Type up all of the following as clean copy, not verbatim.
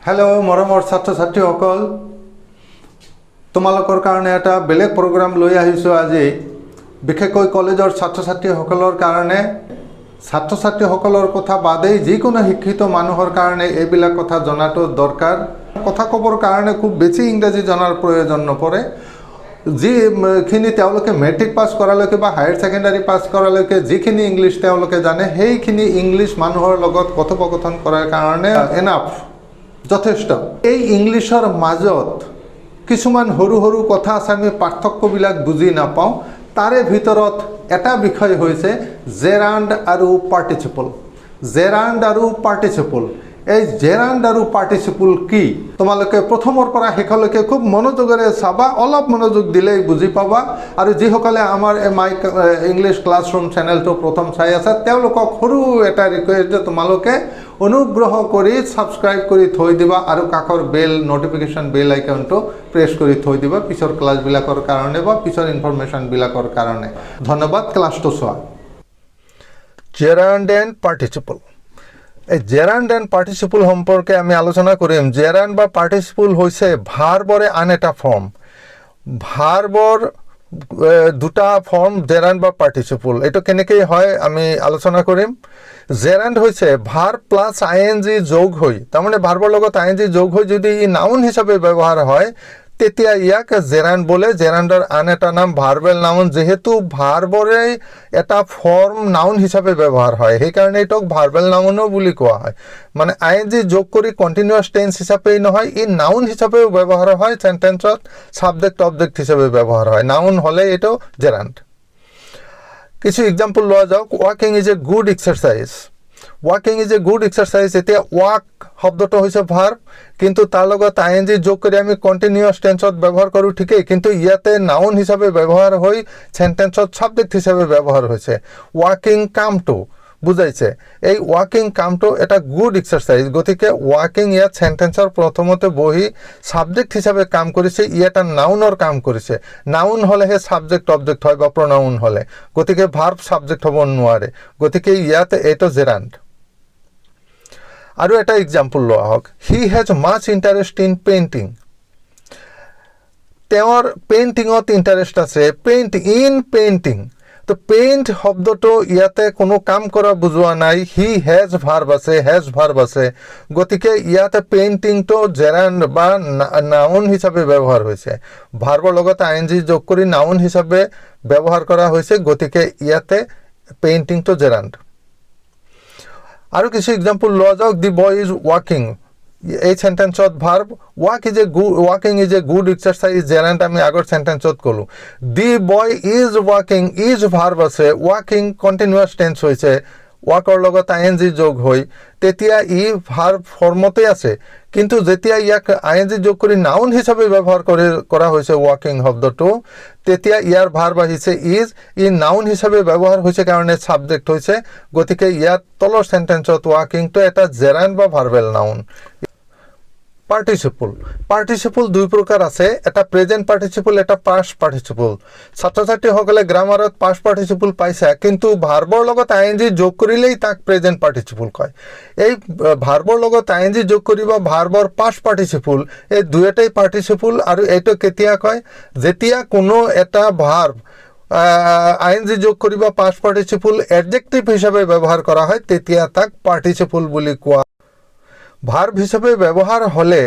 Hello मरমৰ ছাত্ৰ ছাত্ৰীসকল তোমালোকৰ কাৰণে এটা বেলেগ প্ৰগ্ৰাম লৈ আহিছো আজি বিশেষকৈ কলেজৰ ছাত্ৰ ছাত্ৰীসকলৰ কাৰণে ছাত্ৰ ছাত্ৰীসকলৰ কথা বাদেই যিকোনো শিক্ষিত মানুহৰ কাৰণে এইবিলাক কথা জনাটো দৰকাৰ কথা ক'বৰ কাৰণে খুব বেছি ইংৰাজী জনাৰ প্ৰয়োজন নপৰে যিখিনি তেওঁলোকে মেট্ৰিক পাছ কৰালৈকে বা হায়াৰ সেকেন্ডাৰী পাছ কৰালৈকে যিখিনি ইংলিছ তেওঁলোকে জানে সেইখিনি ইংলিছ মানুহৰ লগত কথোপকথন কৰাৰ কাৰণে এনাফ যথেষ্ট এই ইংলিছৰ মাজত কিছুমান সৰু সৰু কথা আছে আমি পাৰ্থক্যবিলাক বুজি নাপাওঁ তাৰে ভিতৰত এটা বিষয় হৈছে জেৰাণ্ড আৰু পাৰ্টিচিপল এই জেৰাণ্ড আৰু পাৰ্টিচিপল কি তোমালোকে প্ৰথমৰ পৰা শেষলৈকে খুব মনোযোগেৰে চাবা অলপ মনোযোগ দিলেই বুজি পাবা আৰু যিসকলে আমাৰ মাই ইংলিছ ক্লাছৰুম চেনেলটো প্ৰথম চাই আছে তেওঁলোকক সৰু এটা ৰিকুৱেষ্ট যে তোমালোকে অনুগ্ৰহ কৰি সাবস্ক্ৰাইব কৰি থৈ দিবা আৰু কাষৰ বেল নোটিফিকেশন বেল আইকনটো প্ৰেছ কৰি থৈ দিবা পিছৰ ক্লাছবিলাকৰ কাৰণে বা পিছৰ ইনফৰমেশনবিলাকৰ কাৰণে ধন্যবাদ ক্লাছটো চোৱা জেৰাণ্ড এণ্ড পাৰ্টিচিপল এই জেৰাণ্ড এণ্ড পাৰ্টিচিপল সম্পৰ্কে আমি আলোচনা কৰিম জেৰাণ্ড বা পাৰ্টিচিপল হৈছে ভাৰ্বৰে আন এটা ফৰ্ম ভাৰ্বৰ দুটা ফৰ্ম জেৰান্ড বা পাৰ্টিসিপল এটা কেনেকৈ হয় আমি আলোচনা কৰিম জেৰান্ড হৈছে ভাৰ্ব প্লাস আইএনজি যোগ হৈ তাৰমানে ভাৰ্বৰ লগত আইএনজি যোগ হৈ যদি ই নাউন হিচাপে ব্যৱহাৰ হয় তেতিয়া ইয়াক জেৰান্ড বলে জেৰান্ডৰ আন এটা নাম ভাৰ্বেল নাউন যেহেতু ভাৰ্বৰে এটা ফৰ্ম নাউন হিচাপে ব্যৱহাৰ হয় সেই কাৰণে এটাক ভাৰ্বেল নাউনও বুলি কোৱা হয় মানে আইএনজি যোগ কৰি কন্টিনিউয়াস টেন্স হিচাপেই নহয় ই নাউন হিচাপেও ব্যৱহাৰ হয় সেন্টেন্সত সাবজেক্ট অবজেক্ট হিচাপে ব্যৱহাৰ হয় নাউন হলে এটো জেৰান্ড কিছু এক্সাম্পল লোৱা যাওক walking is a good exercise walking is a good exercise এতিয়া ওয়াক শব্দটো হৈছে ভার্ব কিন্তু তাৰ লগত আইএনজি যোগ কৰি আমি কন্টিনিউয়াস টেন্সত ব্যৱহাৰ কৰো ঠিকই কিন্তু ইয়াতে নাউন হিচাপে ব্যৱহাৰ হৈ সেন্টেন্সত সাবজেক্ট হিচাপে ব্যৱহাৰ হৈছে ওয়াকিং কাম টু বুজাইছে এই ওয়াকিং কামটো এটা গুড এক্সারসাইজ গতিকে ওয়াকিং ইয়াত সেন্টেন্সৰ প্ৰথমতে বহি সাবজেক্ট হিচাপে কাম কৰিছে এটা নাউনৰ কাম কৰিছে নাউন হলেহে সাবজেক্ট অবজেক্ট হয় বা প্ৰনাউন হলে গতিকে ভাৰ্ব সাবজেক্ট হ'ব নোৱাৰে গতিকে ইয়াত এটো জেৰান্ড আৰু এটা এক্সাম্পল লোৱা হওক he has much interest in painting তেওঁৰ পেইন্টিংত ইন্টাৰেস্ট আছে পেইন্টিং তো পেইন্ট শব্দটো ইয়াতে কোনো কাম কৰা বুজোৱা নাই হি হ্যাজ ভাৰ্ব আছে গতিকে ইয়াতে পেইন্টিংটো জেৰান্ড বা নাউন হিচাপে ব্যৱহাৰ হৈছে ভাৰ্বৰ লগত আইএনজি যোগ কৰি নাউন হিচাপে ব্যৱহাৰ কৰা হৈছে গতিকে ইয়াতে পেইন্টিংটো জেৰান্ড আৰু কিছু এক্সাম্পল লোৱা যাওক দি বয় ইজ ওয়াকিং এই সেন্টেন্সত verb walking is a good exercise gerund আমি আগৰ সেন্টেন্সত কলো the boy is walking is verb আছে ওয়াকিং কন্টিনিউয়াস টেন্স হৈছে ওয়াকৰ লগত আইএনজি যোগ হৈ তেতিয়া ই ভাৰ্ব ফৰ্মতে আছে কিন্তু যেতিয়া ইয়াক আইএনজি যোগ কৰি নাউন হিচাপে ব্যৱহাৰ কৰা হৈছে ওয়াকিং শব্দটো তেতিয়া ইয়াৰ ভাৰ্ব আহিছে ইজ ই নাউন হিচাপে ব্যৱহাৰ হৈছে কাৰণে সাবজেক্ট হৈছে গতিকে ইয়াত তলৰ সেন্টেন্সত ওয়াকিংটো এটা জেরান্ড বা ভার্বেল নাউন পার্টিসিপল দুই প্রকার আছে এটা প্রেজেন্ট পার্টিসিপল এটা পাস্ট পার্টিসিপল ছাত্র ছাত্রীসকলে গ্রামারত পাস্ট পার্টিসিপল পাইছে কিন্তু ভাৰ্বৰ লগত আইএনজি যোগ কৰিলেই তাক প্ৰেজেন্ট পাৰ্টিসিপল কয় এই ভাৰ্বৰ লগত আইএনজি যোগ কৰিবা ভাৰ্বৰ পাস্ট পাৰ্টিসিপল এই দুইটাই পাৰ্টিসিপল আৰু এইটো কেতিয়া কয় যেতিয়া কোনো এটা ভাৰ্ব আইএনজি যোগ কৰিবা পাস্ট পাৰ্টিসিপল এডজেক্টিভ হিচাপে ব্যৱহাৰ কৰা হয় তেতিয়া তাক পাৰ্টিসিপল বুলি কোৱা ভার্ব হিসাবে ব্যবহার হলে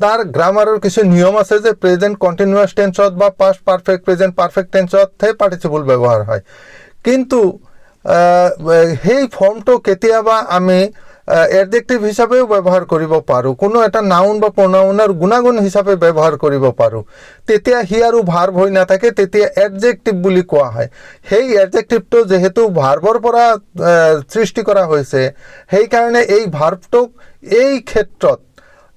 তার গ্রামারের কিছু নিয়ম আছে যে প্রেজেন্ট কন্টিনিউয়াস টেন্সত বা পাস্ট পারফেক্ট প্রেজেন্ট পারফেক্ট টেন্সত পার্টিসিপল ব্যবহার হয় কিন্তু সেই ফর্মটো কেতিয়াবা আমি এডজেক্টিভ হিসাবেও ব্যবহার কৰিব পাৰো কোনো এটা নাউন বা প্ৰনাউনৰ গুণাগুণ হিচাপে ব্যবহাৰ কৰিব পাৰো তেতিয়া হি আৰু ভাৰ্ব হৈ নাথাকে তেতিয়া এডজেক্টিভ বুলি কোৱা হয় সেই এডজেক্টিভটো যেহেতু ভাৰ্বৰ পৰা সৃষ্টি কৰা হৈছে সেই কাৰণে এই ভাৰ্বটোক এই ক্ষেত্ৰত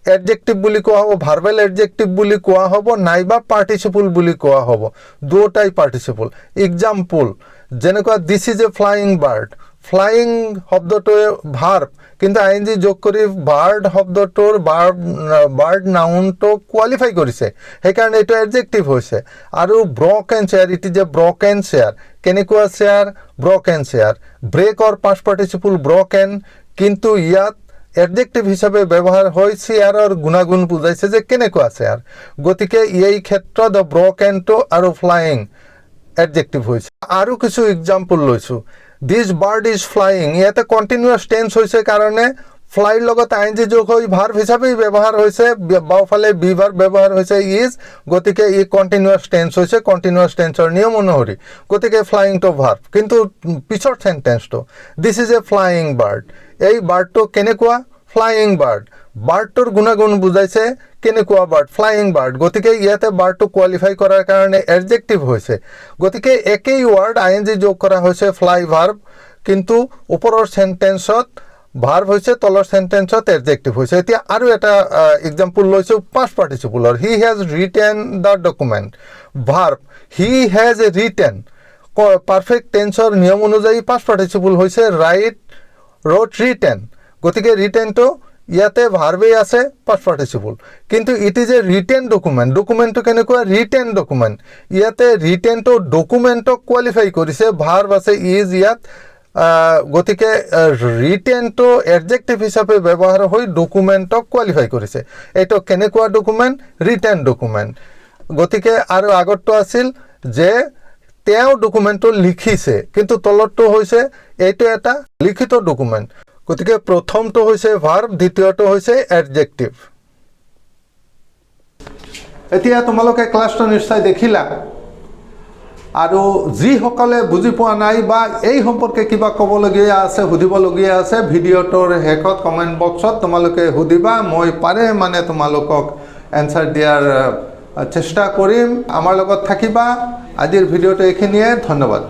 এডজেক্টিভ বুলি কোৱা হ'ব ভাৰ্বেল এডজেক্টিভ বুলি কোৱা হ'ব নাইবা পাৰ্টিসিপল বুলি কোৱা হ'ব দুটাই পাৰ্টিসিপল এক্সাম্পল যেনেকুৱা this is a flying bird flying শব্দটোৱে ভাৰ্ব কিন্তু আইএনজি যোগ কৰি বাৰ্ড শব্দটোৰ বাৰ্ড নাউনটো কোৱালিফাই কৰিছে সেইকাৰণে এইটো এডজেক্টিভ হৈছে আৰু broken chair it is a broken chair কেনেকুৱা চেয়াৰ ব্ৰকেন চেয়াৰ ব্ৰেকৰ পাষ্ট পাৰ্টিসিপল ব্ৰকেন কিন্তু ইয়াত এডজেক্টিভ হিচাপে ব্যৱহাৰ হৈ চেয়াৰৰ গুণাগুণ বুজাইছে যে কেনেকুৱা চেয়াৰ, গতিকে এই ক্ষেত্ৰত ব্ৰকেনটো আৰু ফ্লাইং এডজেক্টিভ হৈছে। আৰু কিছু এক্সাম্পল লৈছোঁ। দিছ বাৰ্ড ইজ ফ্লাইং, ইয়াতে কণ্টিনিউৱাছ টেন্স হৈছে কাৰণে ফ্লাইৰ লগত আইএনজি যোগ হৈ ভাৰ্ব হিচাপেই ব্যৱহাৰ হৈছে, বাওঁফালে বি ভাৰ্ব ব্যৱহাৰ হৈছে ইজ, গতিকে ই কণ্টিনিউৱাছ টেন্স হৈছে কণ্টিনিউৱাছ টেন্সৰ নিয়ম অনুসৰি, গতিকে ফ্লাইংটো ভাৰ্ব। কিন্তু পিছৰ সেন্টেন্সটো this is a flying bird, এই বাৰ্ডটো কেনেকুৱা, ফ্লাইং বাৰ্ড, বাৰ্ডটোৰ গুণাগুণ বুজাইছে কেনেকুৱা বাৰ্ড, ফ্লাইং বাৰ্ড, গতিকে ইয়াতে বাৰ্ডটো কোৱালিফাই কৰাৰ কাৰণে এডজেক্টিভ হৈছে, গতিকে একেই ৱাৰ্ড আইএনজি যোগ কৰা হৈছে ফ্লাই ভাৰ্ব, কিন্তু ওপৰৰ সেন্টেন্সত ভাৰ্ব হৈছে, তলৰ সেন্টেন্সত এডজেক্টিভ হৈছে। এতিয়া আৰু এটা এক্সাম্পল লৈছোঁ পাষ্ট পাৰ্টিচিপলৰ, he has written the document, verb he has written, perfect টেন্সৰ নিয়ম অনুযায়ী পাষ্ট পাৰ্টিচিপল হৈছে ৰাইট, ৰোট, ৰিটেন, গতিকে ৰিটেনটো ইয়াতে ভাৰ্বেই আছে পাষ্ট পাৰ্টিচিপল, কিন্তু it is a written document, ডকুমেণ্টটো কেনেকুৱা, ৰিটেন ডকুমেণ্ট, ইয়াতে ৰিটেনটো ডকুমেণ্টক কোৱালিফাই কৰিছে, ভাৰ্ব আছে ইজ ইয়াত, গতিকে ৰিটেনটো এডজেক্টিভ হিচাপে ব্যৱহাৰ হৈ ডকুমেণ্টক কোৱালিফাই কৰিছে, এইটো কেনেকুৱা ডকুমেণ্ট, ৰিটেন ডকুমেণ্ট, গতিকে আৰু আগতটো আছিল যে তেওঁ ডকুমেণ্টটো লিখিছে, কিন্তু তলতটো হৈছে এইটো এটা লিখিত ডকুমেণ্ট, গতিকে প্ৰথমটো হৈছে ভাৰ্ব, দ্বিতীয়টো হৈছে এডজেক্টিভ। এতিয়া তোমালোকে ক্লাছটো নিশ্চয় দেখিলা, আৰু যিসকলে বুজি পোৱা নাই বা এই সম্পৰ্কে কিবা ক'বলগীয়া আছে, সুধিবলগীয়া আছে, ভিডিঅ'টোৰ শেষত কমেণ্ট বক্সত তোমালোকে সুধিবা, মই পাৰে মানে তোমালোকক এনচাৰ দিয়াৰ চেষ্টা কৰিম। আমাৰ লগত থাকিবা। আজিৰ ভিডিঅ'টো এইখিনিয়ে, ধন্যবাদ।